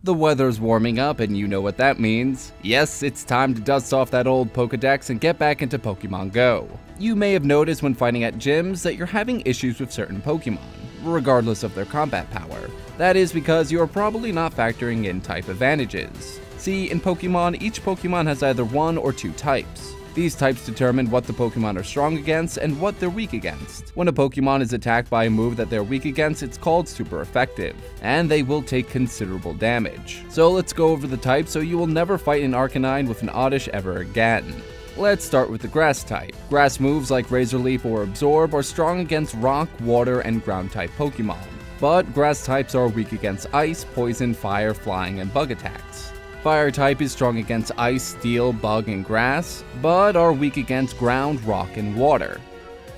The weather's warming up and you know what that means. Yes, it's time to dust off that old Pokédex and get back into Pokemon Go. You may have noticed when fighting at gyms that you're having issues with certain Pokemon, regardless of their combat power. That is because you are probably not factoring in type advantages. See, in Pokemon, each Pokemon has either one or two types. These types determine what the Pokemon are strong against and what they're weak against. When a Pokemon is attacked by a move that they're weak against, it's called super effective, and they will take considerable damage. So let's go over the types so you will never fight an Arcanine with an Oddish ever again. Let's start with the Grass type. Grass moves like Razor Leaf or Absorb are strong against Rock, Water, and Ground type Pokemon. But Grass types are weak against Ice, Poison, Fire, Flying, and Bug attacks. Fire type is strong against Ice, Steel, Bug, and Grass, but are weak against Ground, Rock, and Water.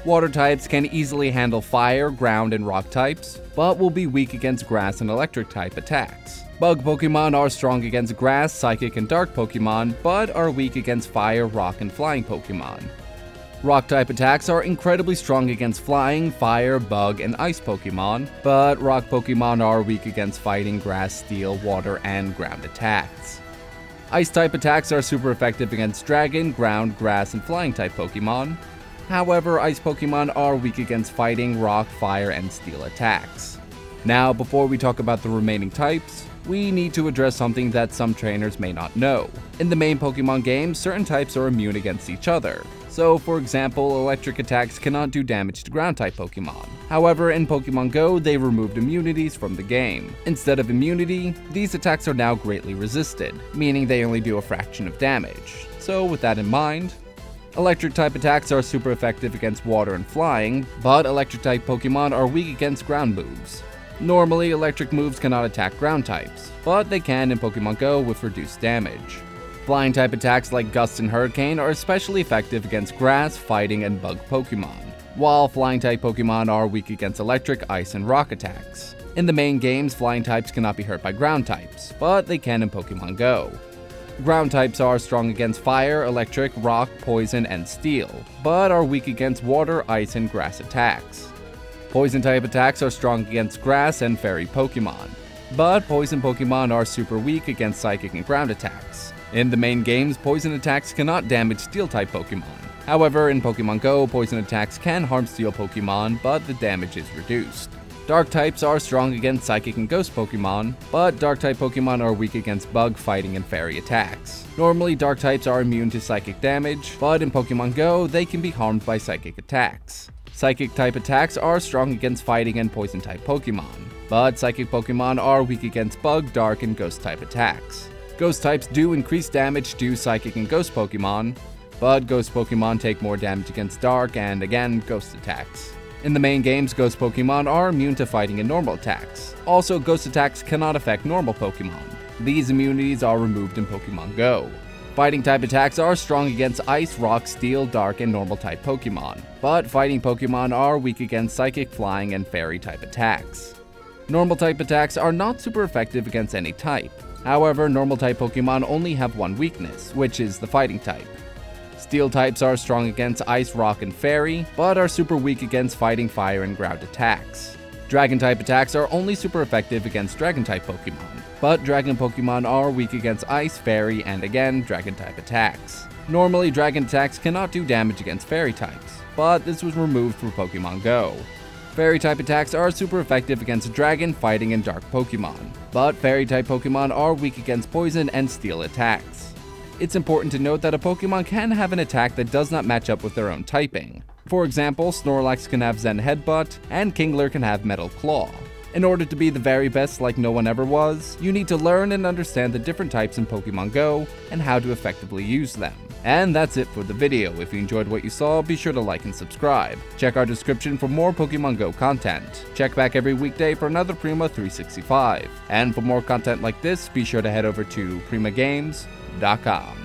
Water types can easily handle Fire, Ground, and Rock types, but will be weak against Grass and Electric type attacks. Bug Pokemon are strong against Grass, Psychic, and Dark Pokemon, but are weak against Fire, Rock, and Flying Pokemon. Rock type attacks are incredibly strong against Flying, Fire, Bug, and Ice Pokemon, but Rock Pokemon are weak against Fighting, Grass, Steel, Water, and Ground attacks. Ice type attacks are super effective against Dragon, Ground, Grass, and Flying type Pokemon. However, Ice Pokemon are weak against Fighting, Rock, Fire, and Steel attacks. Now, before we talk about the remaining types, we need to address something that some trainers may not know. In the main Pokemon game, certain types are immune against each other. So, for example, electric attacks cannot do damage to ground-type Pokemon. However, in Pokemon Go, they removed immunities from the game. Instead of immunity, these attacks are now greatly resisted, meaning they only do a fraction of damage. So, with that in mind, electric-type attacks are super effective against water and flying, but electric-type Pokemon are weak against ground moves. Normally, electric moves cannot attack ground types, but they can in Pokemon Go with reduced damage. Flying type attacks like Gust and Hurricane are especially effective against Grass, Fighting, and Bug Pokemon, while Flying type Pokemon are weak against Electric, Ice, and Rock attacks. In the main games, Flying types cannot be hurt by ground types, but they can in Pokemon Go. Ground types are strong against Fire, Electric, Rock, Poison, and Steel, but are weak against Water, Ice, and Grass attacks. Poison type attacks are strong against Grass and Fairy Pokemon, but Poison Pokemon are super weak against Psychic and Ground attacks. In the main games, Poison attacks cannot damage Steel-type Pokemon. However, in Pokemon Go, Poison attacks can harm Steel Pokemon, but the damage is reduced. Dark types are strong against Psychic and Ghost Pokemon, but Dark-type Pokemon are weak against Bug, Fighting, and Fairy attacks. Normally, Dark types are immune to Psychic damage, but in Pokemon Go, they can be harmed by Psychic attacks. Psychic-type attacks are strong against Fighting and Poison-type Pokemon, but Psychic Pokemon are weak against Bug, Dark, and Ghost-type attacks. Ghost types do increase damage to Psychic and Ghost Pokemon, but Ghost Pokemon take more damage against Dark and, again, Ghost attacks. In the main games, Ghost Pokemon are immune to Fighting and normal attacks. Also, Ghost attacks cannot affect normal Pokemon. These immunities are removed in Pokemon Go. Fighting type attacks are strong against Ice, Rock, Steel, Dark, and normal type Pokemon, but Fighting Pokemon are weak against Psychic, Flying, and Fairy type attacks. Normal type attacks are not super effective against any type. However, normal type Pokemon only have one weakness, which is the Fighting type. Steel types are strong against Ice, Rock, and Fairy, but are super weak against Fighting, Fire, and Ground attacks. Dragon type attacks are only super effective against Dragon type Pokemon, but Dragon Pokemon are weak against Ice, Fairy, and again, Dragon type attacks. Normally, Dragon attacks cannot do damage against Fairy types, but this was removed for Pokemon Go. Fairy type attacks are super effective against Dragon, Fighting, and Dark Pokemon, but Fairy type Pokemon are weak against Poison and Steel attacks. It's important to note that a Pokemon can have an attack that does not match up with their own typing. For example, Snorlax can have Zen Headbutt, and Kingler can have Metal Claw. In order to be the very best like no one ever was, you need to learn and understand the different types in Pokemon Go and how to effectively use them. And that's it for the video. If you enjoyed what you saw, be sure to like and subscribe. Check our description for more Pokemon Go content. Check back every weekday for another Prima 365. And for more content like this, be sure to head over to primagames.com.